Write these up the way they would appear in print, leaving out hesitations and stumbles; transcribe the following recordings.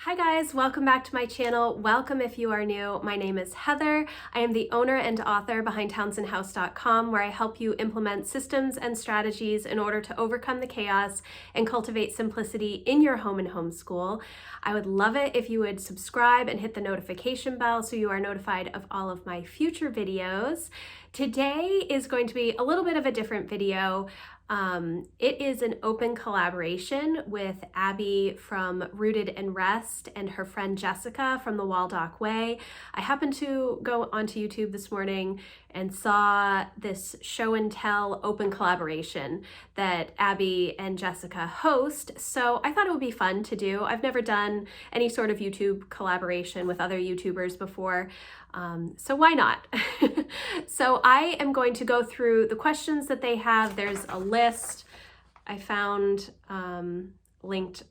Hi guys, welcome back to my channel. Welcome if you are new. My name is Heather. I am the owner and author behind townsendhouse.com, where I help you implement systems and strategies in order to overcome the chaos and cultivate simplicity in your home and homeschool. I would love it if you would subscribe and hit the notification bell so you are notified of all of my future videos. Today is going to be a little bit of a different video. It is an open collaboration with Abby from Rooted in Rest and her friend Jessica from the Waldock Way. I happened to go onto YouTube this morning and saw this show and tell open collaboration that Abby and Jessica host, so I thought it would be fun to do. I've never done any sort of YouTube collaboration with other YouTubers before, so why not? So I am going to go through the questions that they have. There's a list I found linked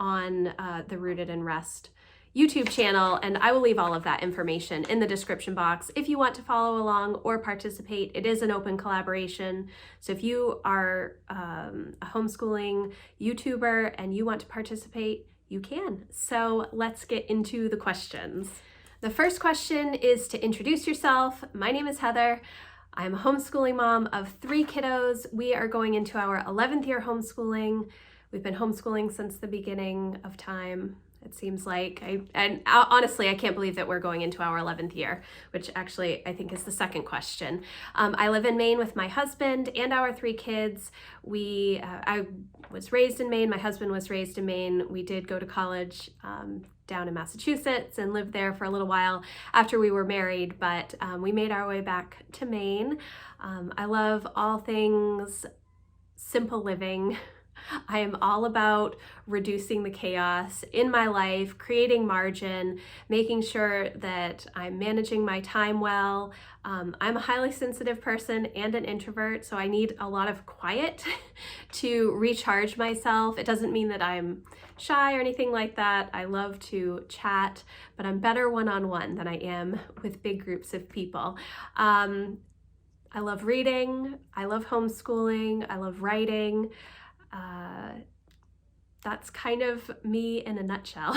on the Rooted in Rest YouTube channel, and I will leave all of that information in the description box if you want to follow along or participate. It is an open collaboration, so if you are a homeschooling YouTuber and you want to participate, you can. So let's get into the questions. The first question is to introduce yourself. My name is Heather. I'm a homeschooling mom of 3 kiddos. We are going into our 11th year homeschooling. We've been homeschooling since the beginning of time, it seems like. Honestly, I can't believe that we're going into our 11th year, which actually I think is the second question. I live in Maine with my husband and our 3 kids. I was raised in Maine. My husband was raised in Maine. We did go to college down in Massachusetts and lived there for a little while after we were married, but we made our way back to Maine. I love all things simple living. I am all about reducing the chaos in my life, creating margin, making sure that I'm managing my time well. I'm a highly sensitive person and an introvert, so I need a lot of quiet to recharge myself. It doesn't mean that I'm shy or anything like that. I love to chat, but I'm better one-on-one than I am with big groups of people. I love reading. I love homeschooling. I love writing. That's kind of me in a nutshell.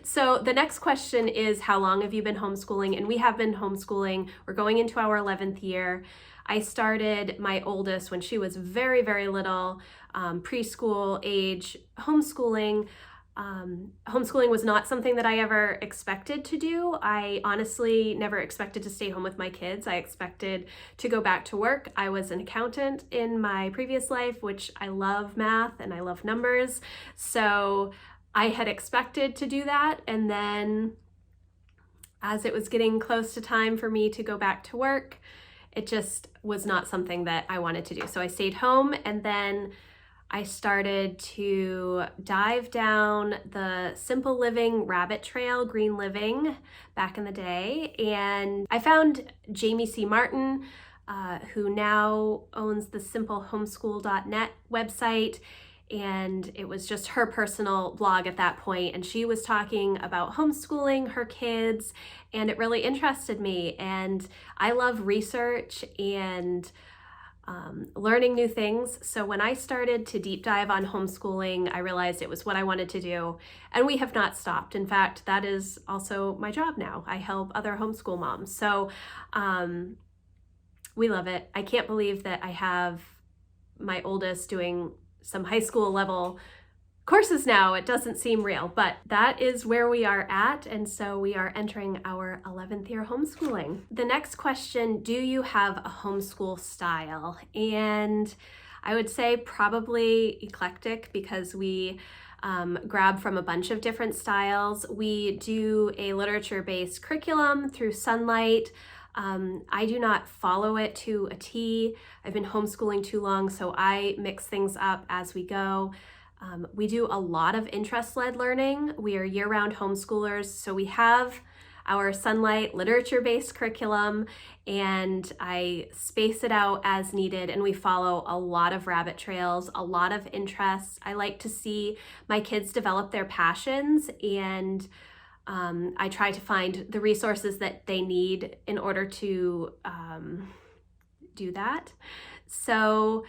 So the next question is, how long have you been homeschooling? And we have been homeschooling. We're going into our 11th year. I started my oldest when she was very, very little, preschool age homeschooling. Homeschooling was not something that I ever expected to do. I honestly never expected to stay home with my kids. I expected to go back to work. I was an accountant in my previous life, which I love math and I love numbers. So I had expected to do that. And then as it was getting close to time for me to go back to work, it just was not something that I wanted to do. So I stayed home, and then I started to dive down the simple living rabbit trail, green living, back in the day. And I found Jamie C. Martin, who now owns the simplehomeschool.net website. And it was just her personal blog at that point. And she was talking about homeschooling her kids, and it really interested me. And I love research and learning new things. So when I started to deep dive on homeschooling, I realized it was what I wanted to do, and we have not stopped. In fact, that is also my job now. I help other homeschool moms. So we love it. I can't believe that I have my oldest doing some high school level courses now. It doesn't seem real, but that is where we are at, and so we are entering our 11th year homeschooling. The next question, do you have a homeschool style? And I would say probably eclectic, because we grab from a bunch of different styles. We do a literature-based curriculum through Sunlight. I do not follow it to a T. I've been homeschooling too long, so I mix things up as we go. We do a lot of interest-led learning. We are year-round homeschoolers, so we have our Sunlight literature-based curriculum, and I space it out as needed, and we follow a lot of rabbit trails, a lot of interests. I like to see my kids develop their passions, and I try to find the resources that they need in order to do that. So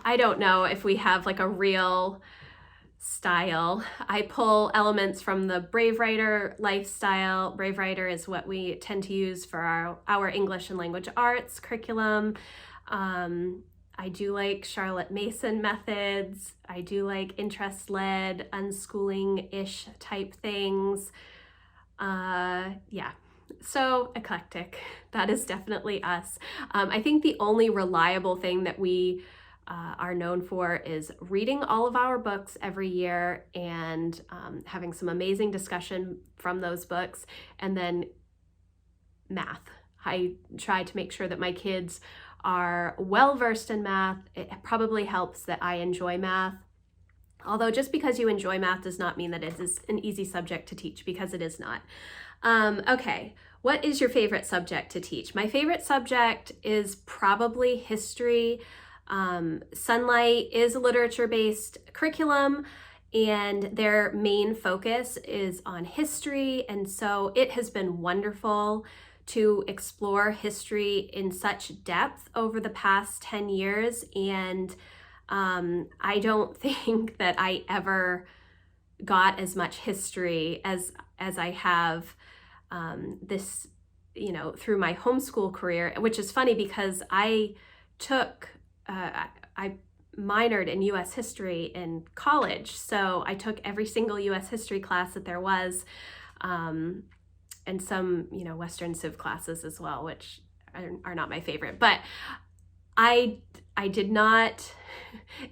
I don't know if we have like a real style. I pull elements from the Brave Writer lifestyle. Brave Writer is what we tend to use for our English and language arts curriculum. I do like Charlotte Mason methods. I do like interest-led, unschooling-ish type things. Yeah, so eclectic. That is definitely us. I think the only reliable thing that we are known for is reading all of our books every year and having some amazing discussion from those books, and then math. I try to make sure that my kids are well versed in math. It probably helps that I enjoy math. Although just because you enjoy math does not mean that it is an easy subject to teach, because it is not. Okay, what is your favorite subject to teach? My favorite subject is probably history. Sunlight is a literature-based curriculum, and their main focus is on history, and so it has been wonderful to explore history in such depth over the past 10 years, and I don't think that I ever got as much history as I have this, through my homeschool career, which is funny because I minored in U.S. history in college, so I took every single U.S. history class that there was, and some, Western Civ classes as well, which are not my favorite. But I did not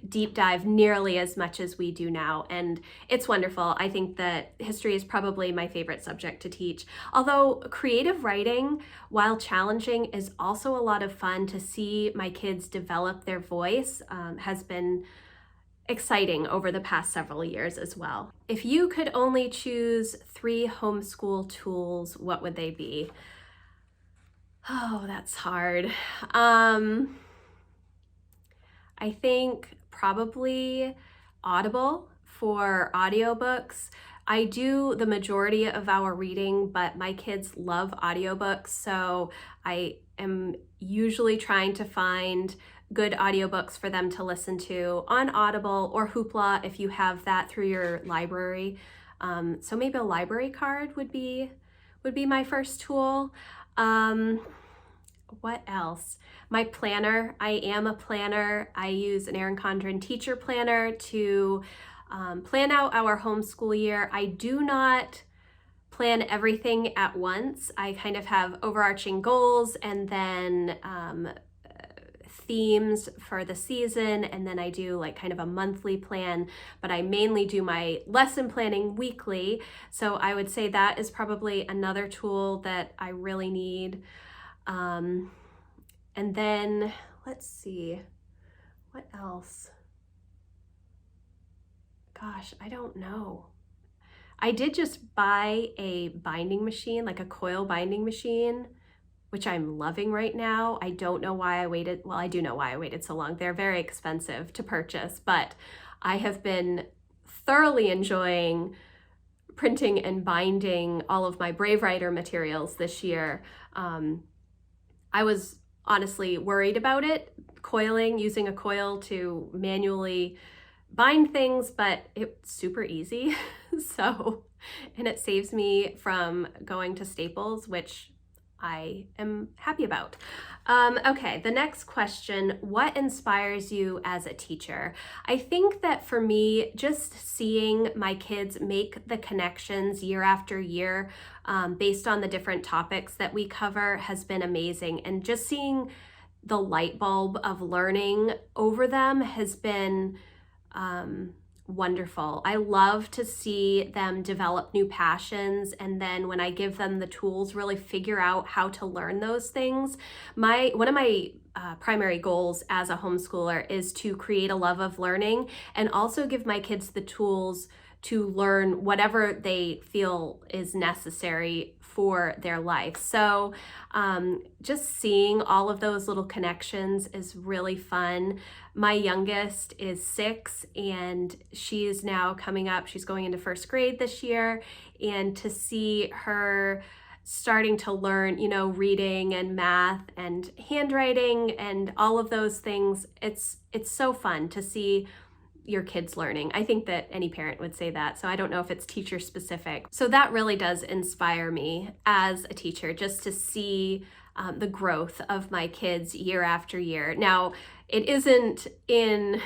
deep dive nearly as much as we do now, and it's wonderful. I think that history is probably my favorite subject to teach. Although creative writing, while challenging, is also a lot of fun. To see my kids develop their voice has been exciting over the past several years as well. If you could only choose 3 homeschool tools, what would they be? Oh, that's hard. I think probably Audible for audiobooks. I do the majority of our reading, but my kids love audiobooks, so I am usually trying to find good audiobooks for them to listen to on Audible or Hoopla if you have that through your library. So maybe a library card would be my first tool. What else? My planner. I am a planner. I use an Erin Condren teacher planner to plan out our homeschool year. I do not plan everything at once. I kind of have overarching goals and then themes for the season, and then I do like kind of a monthly plan, but I mainly do my lesson planning weekly. So I would say that is probably another tool that I really need. And then let's see, what else? Gosh, I don't know. I did just buy a binding machine, like a coil binding machine, which I'm loving right now. I don't know why I waited. Well, I do know why I waited so long. They're very expensive to purchase, but I have been thoroughly enjoying printing and binding all of my Brave Writer materials this year. I was honestly worried about it, using a coil to manually bind things, but it's super easy. And it saves me from going to Staples, which I am happy about. Okay, the next question, what inspires you as a teacher? I think that for me, just seeing my kids make the connections year after year based on the different topics that we cover has been amazing. And just seeing the light bulb of learning over them has been wonderful. I love to see them develop new passions, and then when I give them the tools, really figure out how to learn those things. One of my primary goals as a homeschooler is to create a love of learning and also give my kids the tools to learn whatever they feel is necessary for their life. So just seeing all of those little connections is really fun. My youngest is 6 and she is now coming up. She's going into 1st grade this year, and to see her starting to learn, reading and math and handwriting and all of those things, it's so fun to see your kids learning. I think that any parent would say that, so I don't know if it's teacher specific. So that really does inspire me as a teacher, just to see the growth of my kids year after year. Now, it isn't in,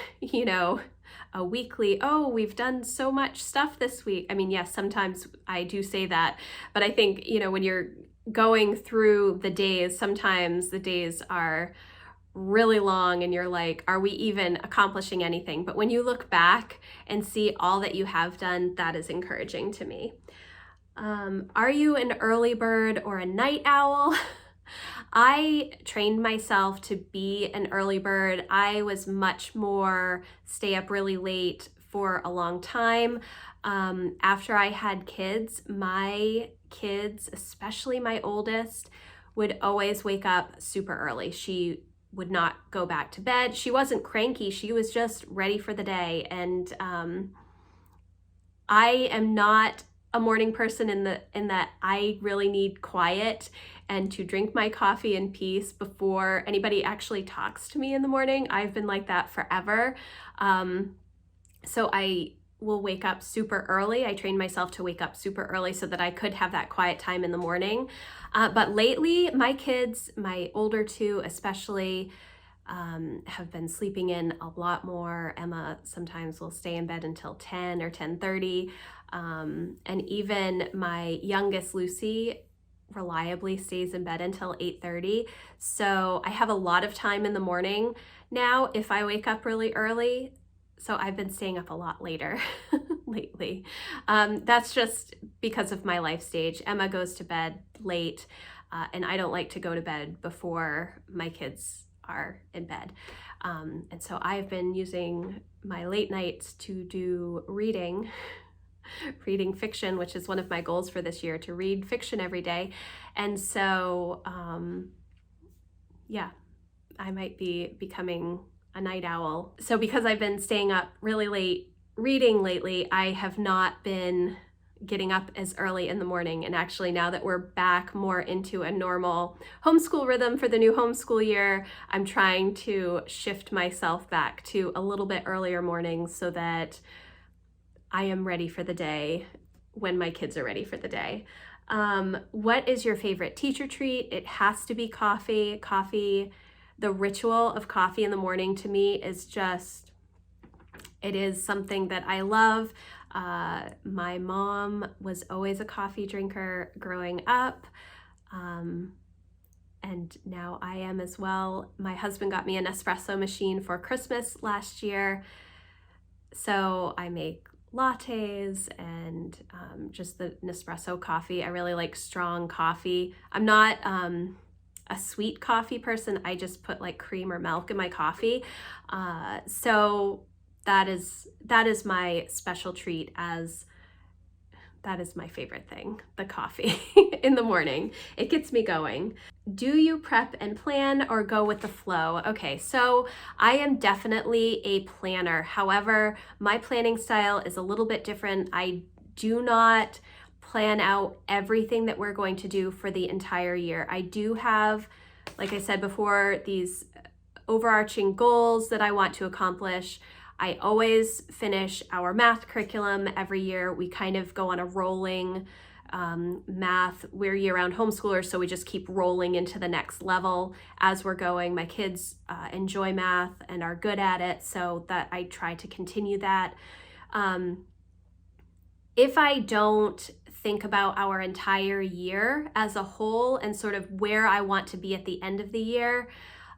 a weekly, oh, we've done so much stuff this week. I mean, yes, sometimes I do say that, but I think, when you're going through the days, sometimes the days are really long and you're like, are we even accomplishing anything? But when you look back and see all that you have done, that is encouraging to me. Are you an early bird or a night owl? I trained myself to be an early bird. I was much more stay up really late for a long time. After I had kids, my kids, especially my oldest, would always wake up super early. She would not go back to bed. She wasn't cranky. She was just ready for the day. And I am not a morning person in that I really need quiet and to drink my coffee in peace before anybody actually talks to me in the morning. I've been like that forever. So I will wake up super early. I trained myself to wake up super early so that I could have that quiet time in the morning. But lately, my kids, my older two especially, have been sleeping in a lot more. Emma sometimes will stay in bed until 10 or 10:30. And even my youngest, Lucy, reliably stays in bed until 8:30. So I have a lot of time in the morning now if I wake up really early. So I've been staying up a lot later lately. That's just because of my life stage. Emma goes to bed late, and I don't like to go to bed before my kids are in bed. And so I've been using my late nights to do reading fiction, which is one of my goals for this year, to read fiction every day. And so, I might be becoming a night owl. So because I've been staying up really late reading lately, I have not been getting up as early in the morning. And actually, now that we're back more into a normal homeschool rhythm for the new homeschool year, I'm trying to shift myself back to a little bit earlier mornings so that I am ready for the day when my kids are ready for the day. What is your favorite teacher treat? It has to be coffee. Coffee, the ritual of coffee in the morning to me is just, it is something that I love. My mom was always a coffee drinker growing up. And now I am as well. My husband got me an espresso machine for Christmas last year. So I make lattes and just the Nespresso coffee. I really like strong coffee. I'm not a sweet coffee person. I just put like cream or milk in my coffee. So that is my special treat, as that is my favorite thing, the coffee in the morning. It gets me going. Do you prep and plan or go with the flow? Okay, so I am definitely a planner. However, my planning style is a little bit different. I do not plan out everything that we're going to do for the entire year. I do have, like I said before, these overarching goals that I want to accomplish. I always finish our math curriculum every year. We kind of go on a rolling math. We're year-round homeschoolers, so we just keep rolling into the next level as we're going. My kids enjoy math and are good at it, so that I try to continue that. If I don't think about our entire year as a whole and sort of where I want to be at the end of the year,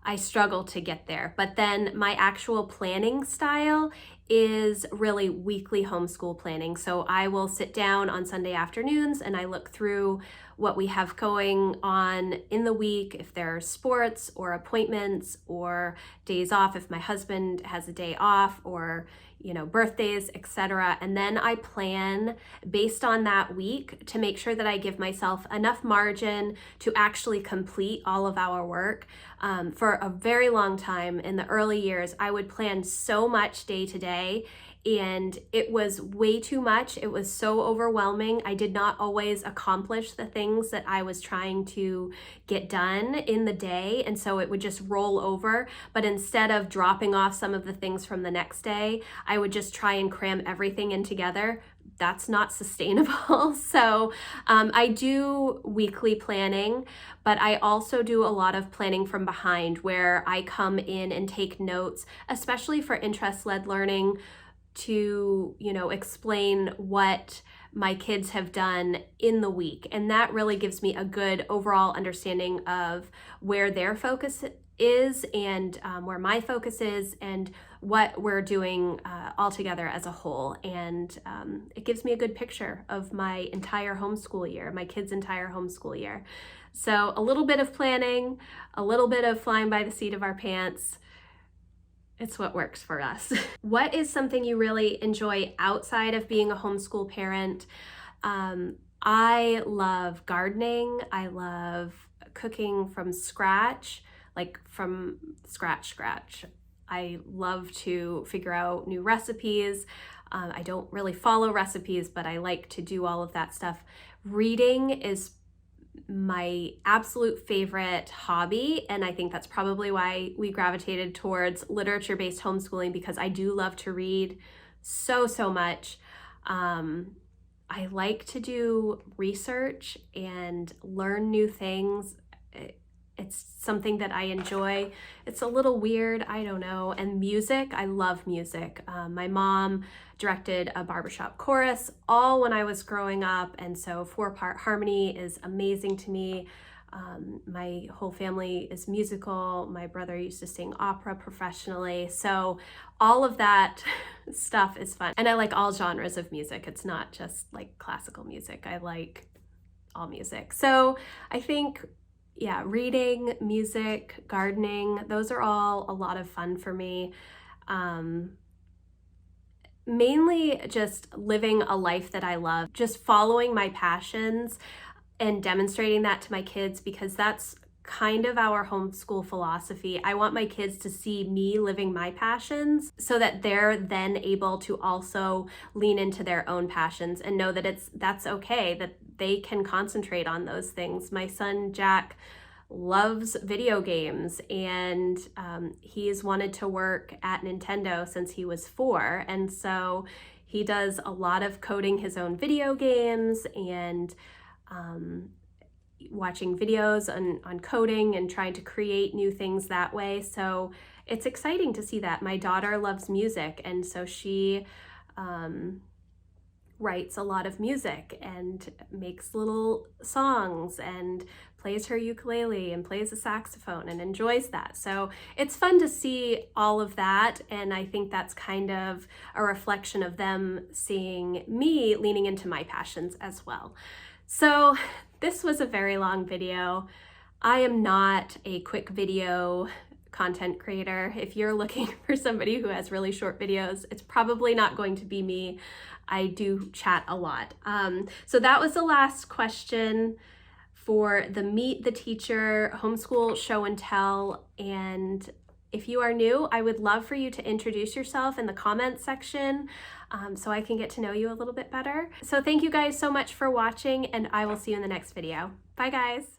I struggle to get there. But then my actual planning style is really weekly homeschool planning. So I will sit down on Sunday afternoons and I look through what we have going on in the week, if there are sports or appointments or days off, if my husband has a day off, or birthdays, etc. And then I plan based on that week to make sure that I give myself enough margin to actually complete all of our work. For a very long time in the early years, I would plan so much day to day, and it was way too much. It was so overwhelming. I did not always accomplish the things that I was trying to get done in the day, and so it would just roll over. But instead of dropping off some of the things from the next day, I would just try and cram everything in together. That's not sustainable. So I do weekly planning, but I also do a lot of planning from behind, where I come in and take notes, especially for interest-led learning, to, explain what my kids have done in the week. And that really gives me a good overall understanding of where their focus is, and where my focus is, and what we're doing all together as a whole. And it gives me a good picture of my entire homeschool year, my kids' entire homeschool year. So a little bit of planning, a little bit of flying by the seat of our pants. It's what works for us. What is something you really enjoy outside of being a homeschool parent? I love gardening. I love cooking from scratch, like from scratch. I love to figure out new recipes. I don't really follow recipes, but I like to do all of that stuff. Reading is my absolute favorite hobby, and I think that's probably why we gravitated towards literature-based homeschooling, because I do love to read so much. I like to do research and learn new things. It's something that I enjoy. It's a little weird, I don't know. And music, I love music. My mom directed a barbershop chorus all when I was growing up, and so 4-part harmony is amazing to me. My whole family is musical. My brother used to sing opera professionally, so all of that stuff is fun. And I like all genres of music. It's not just like classical music. I like all music. So I think, yeah, reading, music, gardening, those are all a lot of fun for me. Mainly just living a life that I love, just following my passions and demonstrating that to my kids, because that's kind of our homeschool philosophy. I want my kids to see me living my passions, so that they're then able to also lean into their own passions and know that that's okay, that they can concentrate on those things. My son Jack loves video games, and he's wanted to work at Nintendo since he was 4, and so he does a lot of coding his own video games and watching videos on coding and trying to create new things that way. So it's exciting to see that. My daughter loves music, and so she writes a lot of music and makes little songs and plays her ukulele and plays the saxophone and enjoys that. So it's fun to see all of that, and I think that's kind of a reflection of them seeing me leaning into my passions as well. So this was a very long video. I am not a quick video content creator. If you're looking for somebody who has really short videos, it's probably not going to be me. I do chat a lot. So that was the last question for the Meet the Teacher Homeschool Show and Tell. And if you are new, I would love for you to introduce yourself in the comments section, so I can get to know you a little bit better. So thank you guys so much for watching, and I will see you in the next video. Bye guys.